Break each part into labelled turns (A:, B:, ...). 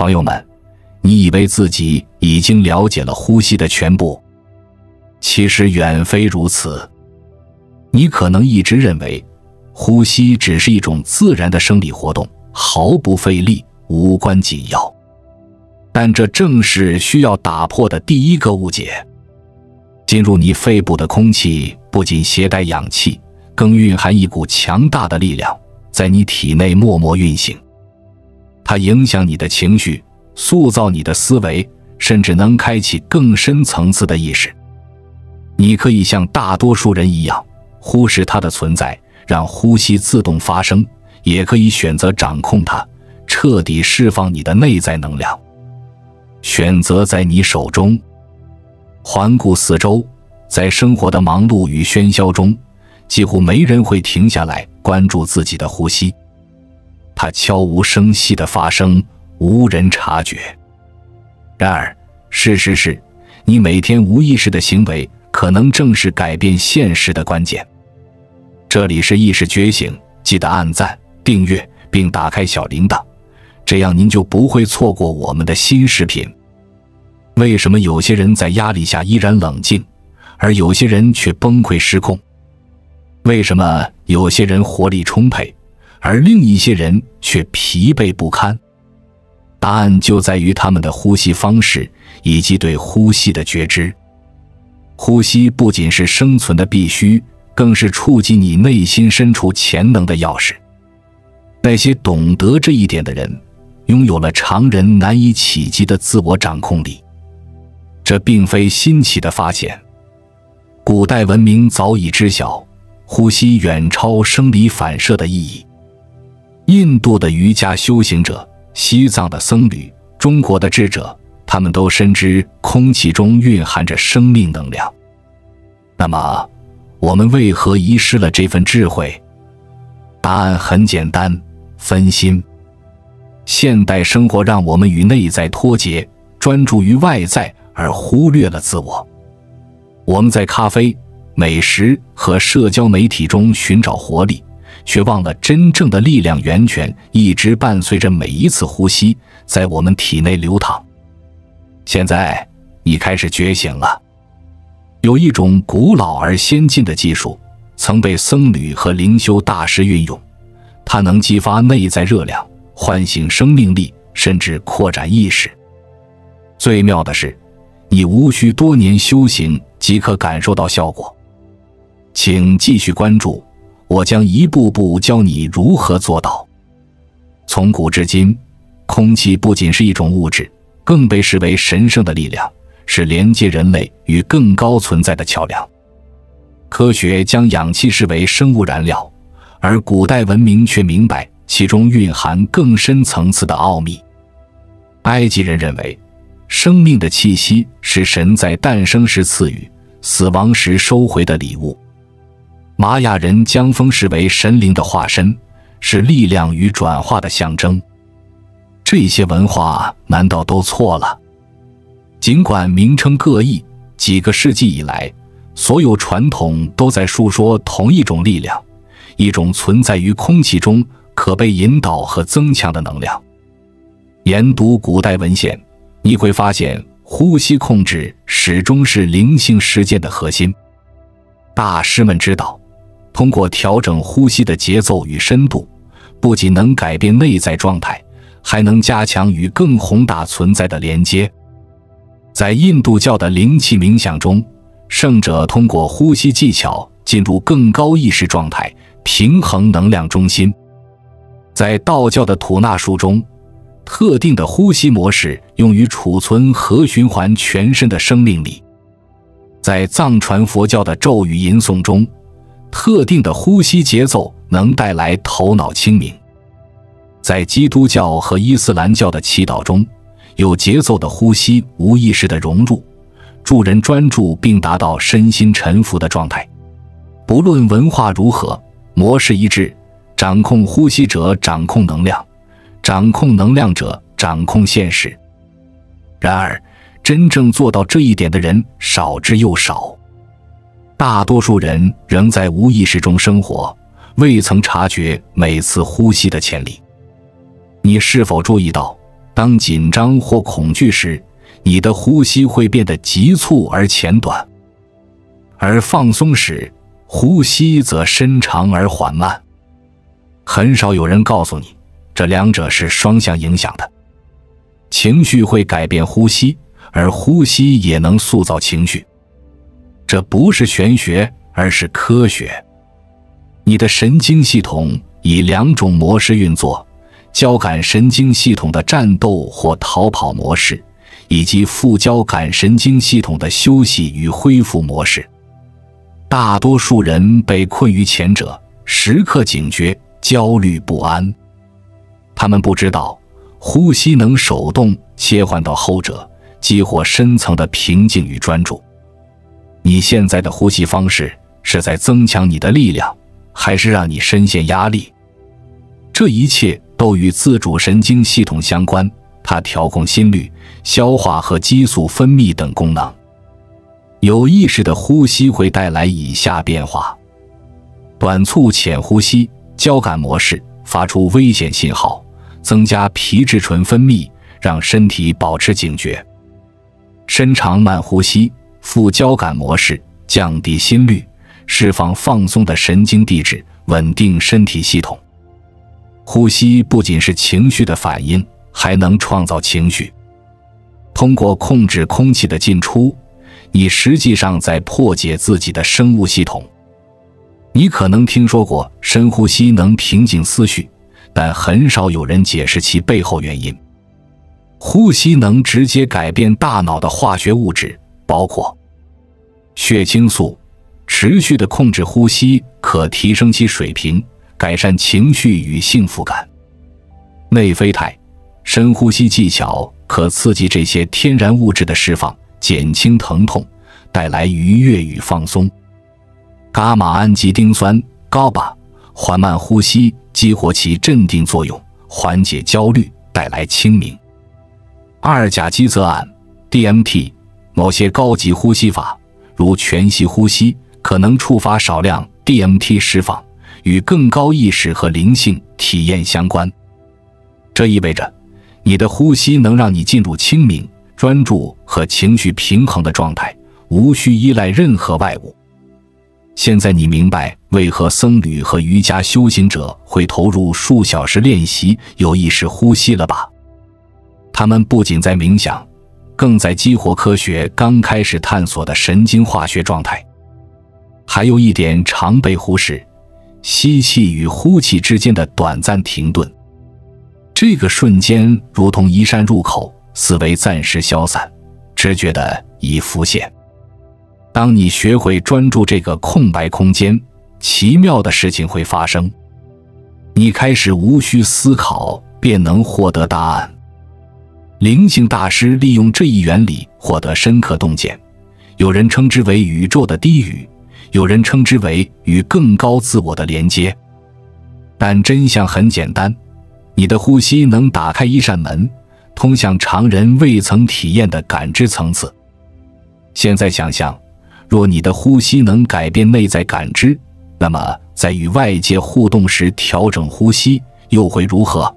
A: 朋友们，你以为自己已经了解了呼吸的全部，其实远非如此。你可能一直认为呼吸只是一种自然的生理活动，毫不费力，无关紧要。但这正是需要打破的第一个误解。进入你肺部的空气不仅携带氧气，更蕴含一股强大的力量，在你体内默默运行。它影响你的情绪，塑造你的思维，甚至能开启更深层次的意识。你可以像大多数人一样，忽视它的存在，让呼吸自动发生，也可以选择掌控它，彻底释放你的内在能量。选择在你手中。环顾四周，在生活的忙碌与喧嚣中，几乎没人会停下来关注自己的呼吸。它悄无声息地发生，无人察觉。然而，事实是，你每天无意识的行为可能正是改变现实的关键。这里是意识觉醒，记得按赞、订阅并打开小铃铛，这样您就不会错过我们的新视频。为什么有些人在压力下依然冷静，而有些人却崩溃失控？为什么有些人活力充沛，而另一些人却疲惫不堪？答案就在于他们的呼吸方式以及对呼吸的觉知。呼吸不仅是生存的必须，更是触及你内心深处潜能的钥匙。那些懂得这一点的人，拥有了常人难以企及的自我掌控力。这并非新奇的发现，古代文明早已知晓，呼吸远超生理反射的意义。印度的瑜伽修行者，西藏的僧侣，中国的智者，他们都深知空气中蕴含着生命能量。那么，我们为何遗失了这份智慧？答案很简单，分心。现代生活让我们与内在脱节，专注于外在，而忽略了自我。我们在咖啡、美食和社交媒体中寻找活力，却忘了真正的力量源泉一直伴随着每一次呼吸，在我们体内流淌。现在，你开始觉醒了。有一种古老而先进的技术，曾被僧侣和灵修大师运用，它能激发内在热量，唤醒生命力，甚至扩展意识。最妙的是，你无需多年修行即可感受到效果。请继续关注，我将一步步教你如何做到。从古至今，空气不仅是一种物质，更被视为神圣的力量，是连接人类与更高存在的桥梁。科学将氧气视为生物燃料，而古代文明却明白其中蕴含更深层次的奥秘。埃及人认为，生命的气息是神在诞生时赐予，死亡时收回的礼物。玛雅人将风视为神灵的化身，是力量与转化的象征。这些文化难道都错了？尽管名称各异，几个世纪以来，所有传统都在述说同一种力量，一种存在于空气中可被引导和增强的能量。研读古代文献，你会发现呼吸控制始终是灵性实践的核心。大师们知道，通过调整呼吸的节奏与深度，不仅能改变内在状态，还能加强与更宏大存在的连接。在印度教的灵气冥想中，圣者通过呼吸技巧进入更高意识状态，平衡能量中心。在道教的吐纳术中，特定的呼吸模式用于储存和循环全身的生命力。在藏传佛教的咒语吟诵中，特定的呼吸节奏能带来头脑清明。在基督教和伊斯兰教的祈祷中，有节奏的呼吸无意识的融入，助人专注并达到身心沉浮的状态。不论文化如何，模式一致，掌控呼吸者掌控能量，掌控能量者掌控现实。然而，真正做到这一点的人少之又少。大多数人仍在无意识中生活，未曾察觉每次呼吸的潜力。你是否注意到，当紧张或恐惧时，你的呼吸会变得急促而浅短，而放松时，呼吸则深长而缓慢。很少有人告诉你，这两者是双向影响的。情绪会改变呼吸，而呼吸也能塑造情绪。这不是玄学，而是科学。你的神经系统以两种模式运作：交感神经系统的战斗或逃跑模式，以及副交感神经系统的休息与恢复模式。大多数人被困于前者，时刻警觉，焦虑不安。他们不知道，呼吸能手动切换到后者，激活深层的平静与专注。你现在的呼吸方式是在增强你的力量，还是让你深陷压力？这一切都与自主神经系统相关，它调控心率、消化和激素分泌等功能。有意识的呼吸会带来以下变化：短促浅呼吸，交感模式，发出危险信号，增加皮质醇分泌，让身体保持警觉；深长慢呼吸，副交感模式，降低心率，释放放松的神经递质，稳定身体系统。呼吸不仅是情绪的反应，还能创造情绪。通过控制空气的进出，你实际上在破解自己的生物系统。你可能听说过深呼吸能平静思绪，但很少有人解释其背后原因。呼吸能直接改变大脑的化学物质，包括血清素。持续的控制呼吸可提升其水平，改善情绪与幸福感。内啡肽，深呼吸技巧可刺激这些天然物质的释放，减轻疼痛，带来愉悦与放松。伽马氨基丁酸 GABA， 缓慢呼吸激活其镇定作用，缓解焦虑，带来清明。二甲基泽胺 DMT， 某些高级呼吸法，如全息呼吸，可能触发少量 DMT 释放，与更高意识和灵性体验相关。这意味着，你的呼吸能让你进入清明、专注和情绪平衡的状态，无需依赖任何外物。现在你明白为何僧侣和瑜伽修行者会投入数小时练习有意识呼吸了吧？他们不仅在冥想，更在激活科学刚开始探索的神经化学状态。还有一点常被忽视，吸气与呼气之间的短暂停顿。这个瞬间如同一扇入口，思维暂时消散，直觉的已浮现。当你学会专注这个空白空间，奇妙的事情会发生。你开始无需思考便能获得答案。灵性大师利用这一原理获得深刻洞见，有人称之为宇宙的低语，有人称之为与更高自我的连接。但真相很简单，你的呼吸能打开一扇门，通向常人未曾体验的感知层次。现在想象，若你的呼吸能改变内在感知，那么在与外界互动时调整呼吸又会如何？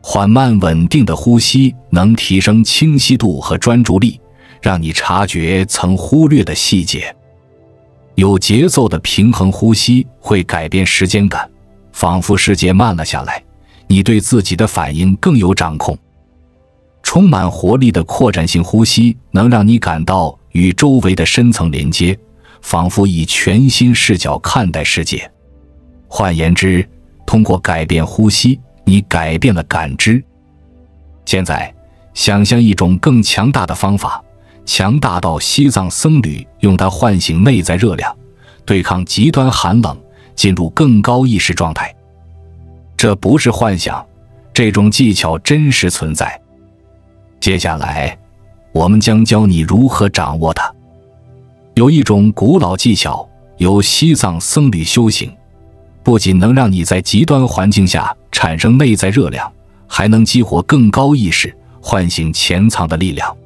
A: 缓慢稳定的呼吸能提升清晰度和专注力，让你察觉曾忽略的细节。有节奏的平衡呼吸会改变时间感，仿佛世界慢了下来，你对自己的反应更有掌控。充满活力的扩展性呼吸能让你感到与周围的深层连接，仿佛以全新视角看待世界。换言之，通过改变呼吸，你改变了感知。现在，想象一种更强大的方法，强大到西藏僧侣用它唤醒内在热量，对抗极端寒冷，进入更高意识状态。这不是幻想，这种技巧真实存在。接下来，我们将教你如何掌握它。有一种古老技巧，由西藏僧侣修行，不仅能让你在极端环境下产生内在热量，还能激活更高意识，唤醒潜藏的力量。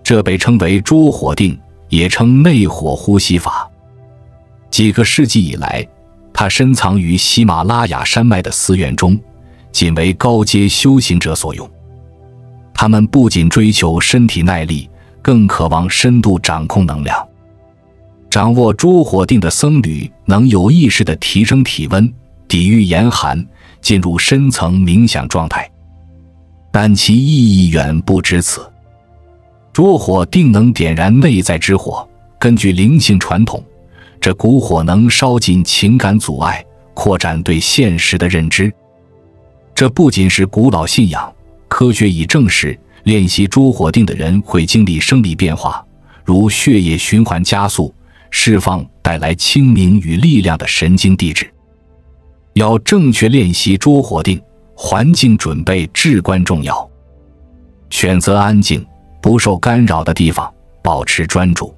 A: 这被称为捉火定，也称内火呼吸法。几个世纪以来，它深藏于喜马拉雅山脉的寺院中，仅为高阶修行者所用。他们不仅追求身体耐力，更渴望深度掌控能量。掌握拙火定的僧侣能有意识地提升体温，抵御严寒，进入深层冥想状态。但其意义远不止此。拙火定能点燃内在之火，根据灵性传统，这股火能烧尽情感阻碍，扩展对现实的认知。这不仅是古老信仰，科学已证实，练习拙火定的人会经历生理变化，如血液循环加速，释放带来清明与力量的神经递质。要正确练习拙火定，环境准备至关重要。选择安静、不受干扰的地方，保持专注。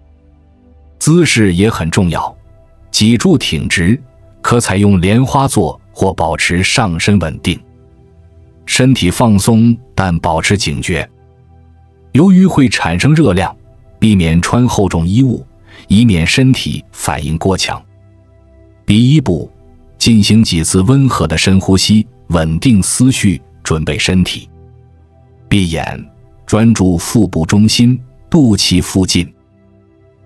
A: 姿势也很重要，脊柱挺直，可采用莲花坐或保持上身稳定。身体放松，但保持警觉。由于会产生热量，避免穿厚重衣物，以免身体反应过强。第一步，进行几次温和的深呼吸，稳定思绪，准备身体。闭眼，专注腹部中心，肚脐附近。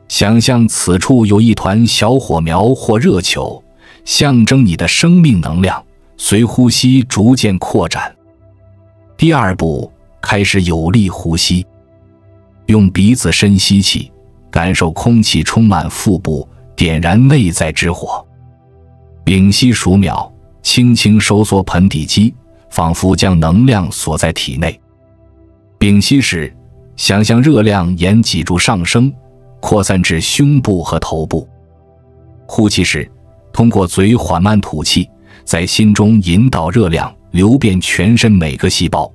A: 想象此处有一团小火苗或热球，象征你的生命能量，随呼吸逐渐扩展。第二步，开始有力呼吸。用鼻子深吸气，感受空气充满腹部，点燃内在之火。屏息数秒，轻轻收缩盆底肌，仿佛将能量锁在体内。屏息时，想象热量沿脊柱上升，扩散至胸部和头部。呼气时，通过嘴缓慢吐气，在心中引导热量流遍全身每个细胞。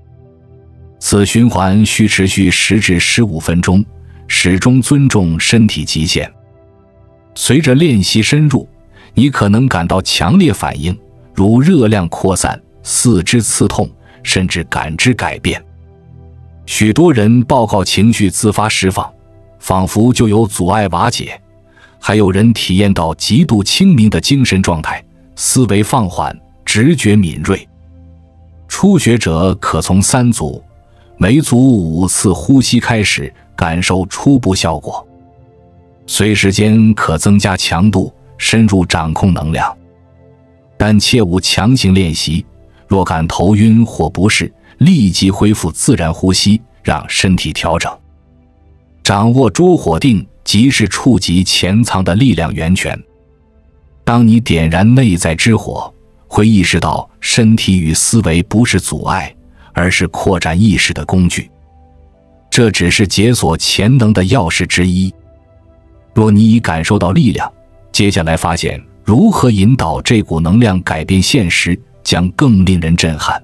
A: 此循环需持续10至15分钟，始终尊重身体极限。随着练习深入，你可能感到强烈反应，如热量扩散、四肢刺痛，甚至感知改变。许多人报告情绪自发释放，仿佛就有阻碍瓦解，还有人体验到极度清明的精神状态，思维放缓，直觉敏锐。初学者可从3组，每组5次呼吸开始，感受初步效果。随时间可增加强度，深入掌控能量。但切勿强行练习，若感头晕或不适，立即恢复自然呼吸，让身体调整。掌握拙火定，即是触及潜藏的力量源泉。当你点燃内在之火，会意识到身体与思维不是阻碍，而是扩展意识的工具。这只是解锁潜能的钥匙之一。若你已感受到力量，接下来发现如何引导这股能量改变现实，将更令人震撼。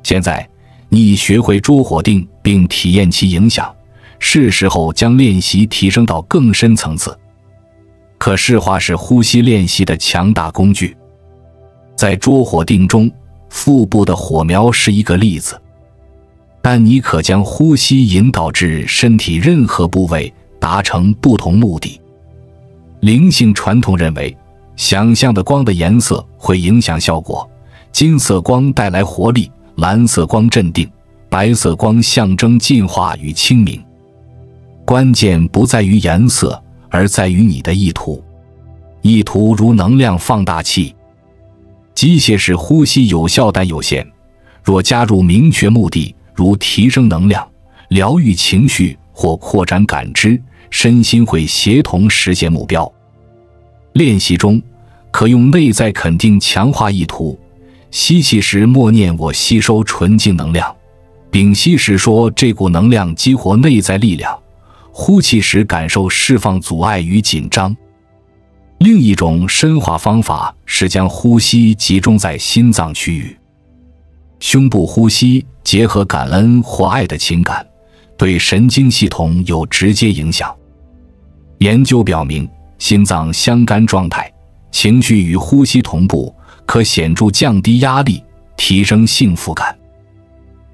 A: 现在，你已学会拙火定并体验其影响，是时候将练习提升到更深层次。可视化是呼吸练习的强大工具。在拙火定中，腹部的火苗是一个例子，但你可将呼吸引导至身体任何部位，达成不同目的。灵性传统认为，想象的光的颜色会影响效果，金色光带来活力，蓝色光镇定，白色光象征进化与清明。关键不在于颜色，而在于你的意图。意图如能量放大器。机械式呼吸有效但有限，若加入明确目的，如提升能量、疗愈情绪或扩展感知，身心会协同实现目标。练习中，可用内在肯定强化意图，吸气时默念我吸收纯净能量，屏息时说这股能量激活内在力量，呼气时感受释放阻碍与紧张。另一种深化方法是将呼吸集中在心脏区域。胸部呼吸结合感恩或爱的情感，对神经系统有直接影响。研究表明，心脏相干状态、情绪与呼吸同步，可显著降低压力，提升幸福感。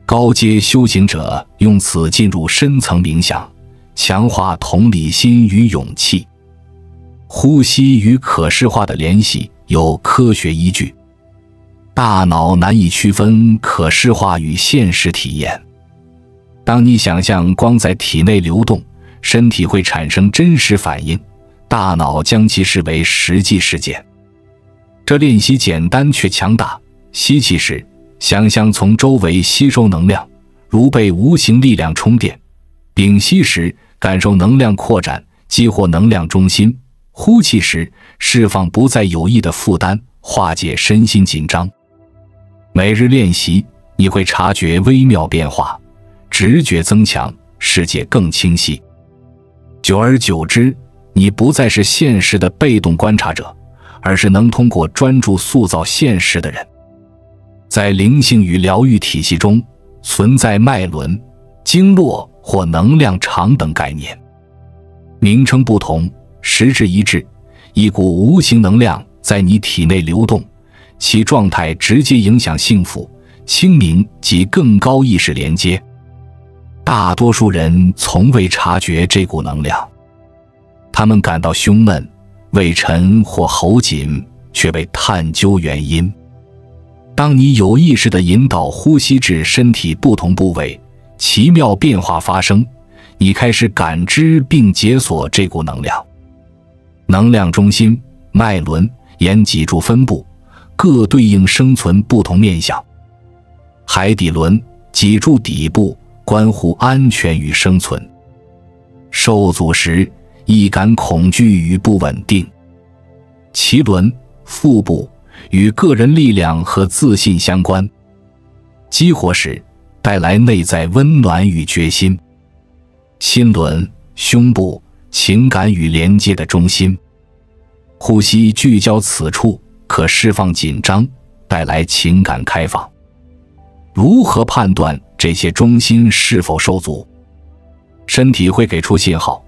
A: 高阶修行者用此进入深层冥想，强化同理心与勇气。呼吸与可视化的联系有科学依据。大脑难以区分可视化与现实体验。当你想象光在体内流动，身体会产生真实反应，大脑将其视为实际事件。这练习简单却强大。吸气时，想象从周围吸收能量，如被无形力量充电；屏息时，感受能量扩展，激活能量中心；呼气时，释放不再有益的负担，化解身心紧张。每日练习，你会察觉微妙变化，直觉增强，世界更清晰。久而久之，你不再是现实的被动观察者，而是能通过专注塑造现实的人。在灵性与疗愈体系中，存在脉轮、经络或能量场等概念，名称不同，实质一致。一股无形能量在你体内流动，其状态直接影响幸福、清明及更高意识连接。大多数人从未察觉这股能量，他们感到胸闷、胃沉或喉紧，却未探究原因。当你有意识地引导呼吸至身体不同部位，奇妙变化发生，你开始感知并解锁这股能量。能量中心、脉轮沿脊柱分布，各对应生存不同面向。海底轮，脊柱底部，关乎安全与生存。受阻时，易感恐惧与不稳定。脐轮，腹部，与个人力量和自信相关。激活时，带来内在温暖与决心。心轮，胸部，情感与连接的中心。呼吸聚焦此处，可释放紧张，带来情感开放。如何判断这些中心是否受阻？身体会给出信号，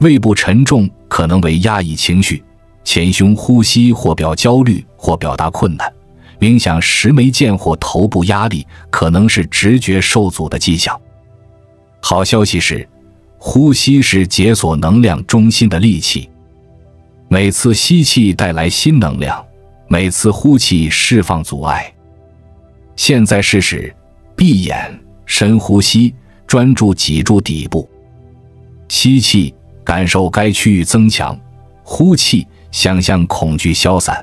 A: 胃部沉重可能为压抑情绪，前胸呼吸或表焦虑或表达困难，冥想时眉间或头部压力可能是直觉受阻的迹象。好消息是，呼吸是解锁能量中心的利器。每次吸气带来新能量，每次呼气释放阻碍。现在试试闭眼深呼吸，专注脊柱底部。吸气，感受该区域增强；呼气，想象恐惧消散。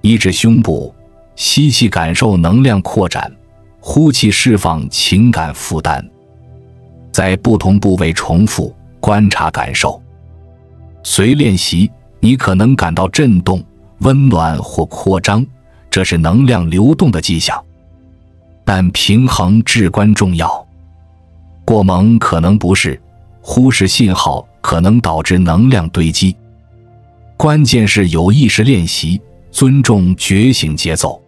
A: 抑制胸部，吸气感受能量扩展，呼气释放情感负担。在不同部位重复观察感受。随练习，你可能感到震动、温暖或扩张，这是能量流动的迹象。但平衡至关重要。过猛可能不是，忽视信号可能导致能量堆积。关键是有意识练习，尊重觉醒节奏。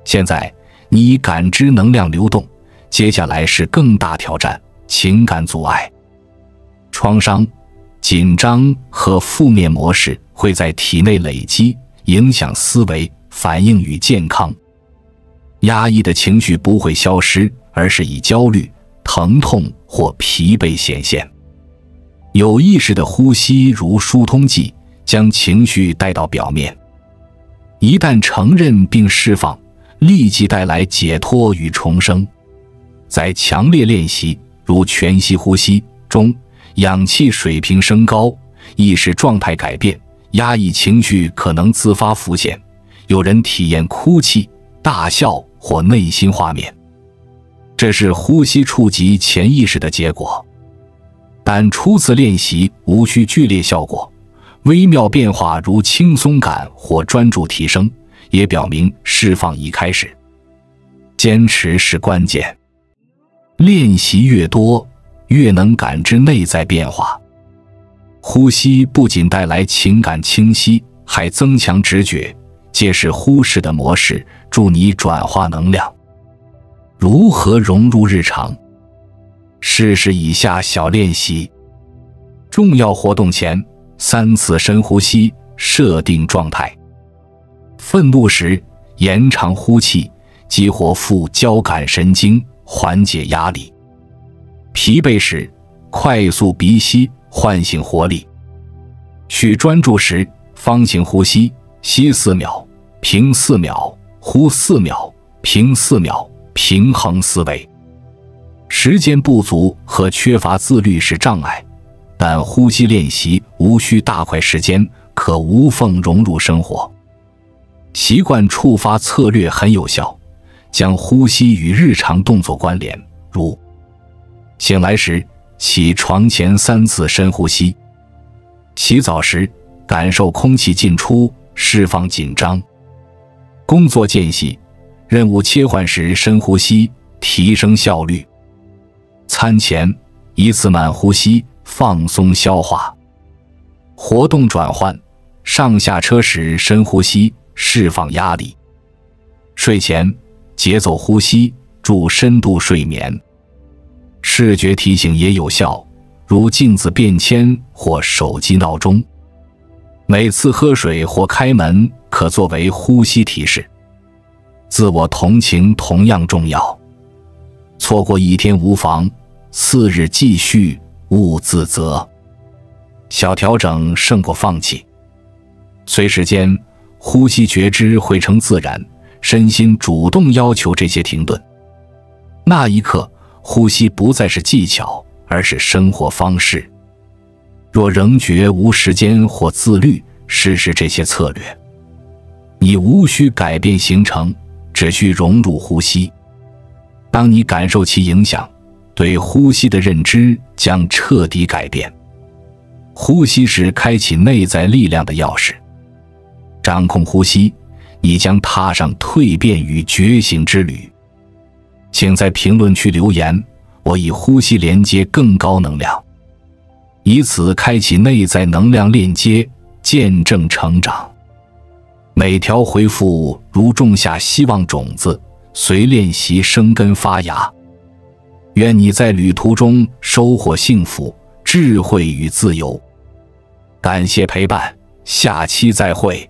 A: 现在，你已感知能量流动，接下来是更大挑战：情感阻碍。创伤、紧张和负面模式会在体内累积，影响思维、反应与健康。压抑的情绪不会消失，而是以焦虑、疼痛或疲惫显现。有意识的呼吸如疏通剂，将情绪带到表面。一旦承认并释放，立即带来解脱与重生。在强烈练习，如全息呼吸中，氧气水平升高，意识状态改变，压抑情绪可能自发浮现。有人体验哭泣、大笑或内心画面，这是呼吸触及潜意识的结果。但初次练习无需剧烈效果，微妙变化如轻松感或专注提升，也表明释放已开始。坚持是关键，练习越多，越能感知内在变化。呼吸不仅带来情感清晰，还增强直觉，揭示忽视的模式，助你转化能量。如何融入日常？试试以下小练习。重要活动前3次深呼吸，设定状态。愤怒时延长呼气，激活副交感神经，缓解压力。疲惫时快速鼻吸，唤醒活力。需专注时方形呼吸，吸4秒，平4秒，呼4秒，平4秒，平衡思维。时间不足和缺乏自律是障碍，但呼吸练习无需大块时间，可无缝融入生活。习惯触发策略很有效，将呼吸与日常动作关联，如醒来时起床前3次深呼吸，洗澡时感受空气进出，释放紧张，工作间隙任务切换时深呼吸，提升效率，餐前1次慢呼吸，放松消化，活动转换上下车时深呼吸，释放压力，睡前节奏呼吸，助深度睡眠。视觉提醒也有效，如镜子便签或手机闹钟。每次喝水或开门可作为呼吸提示。自我同情同样重要，错过1天无妨，4日继续，勿自责。小调整胜过放弃。随时间，呼吸觉知汇成自然，身心主动要求这些停顿。那一刻，呼吸不再是技巧，而是生活方式。若仍觉无时间或自律，试试这些策略。你无需改变行程，只需融入呼吸。当你感受其影响，对呼吸的认知将彻底改变。呼吸是开启内在力量的钥匙。掌控呼吸，你将踏上蜕变与觉醒之旅。请在评论区留言，我以呼吸连接更高能量，以此开启内在能量链接，见证成长。每条回复如种下希望种子，随练习生根发芽。愿你在旅途中收获幸福、智慧与自由。感谢陪伴，下期再会。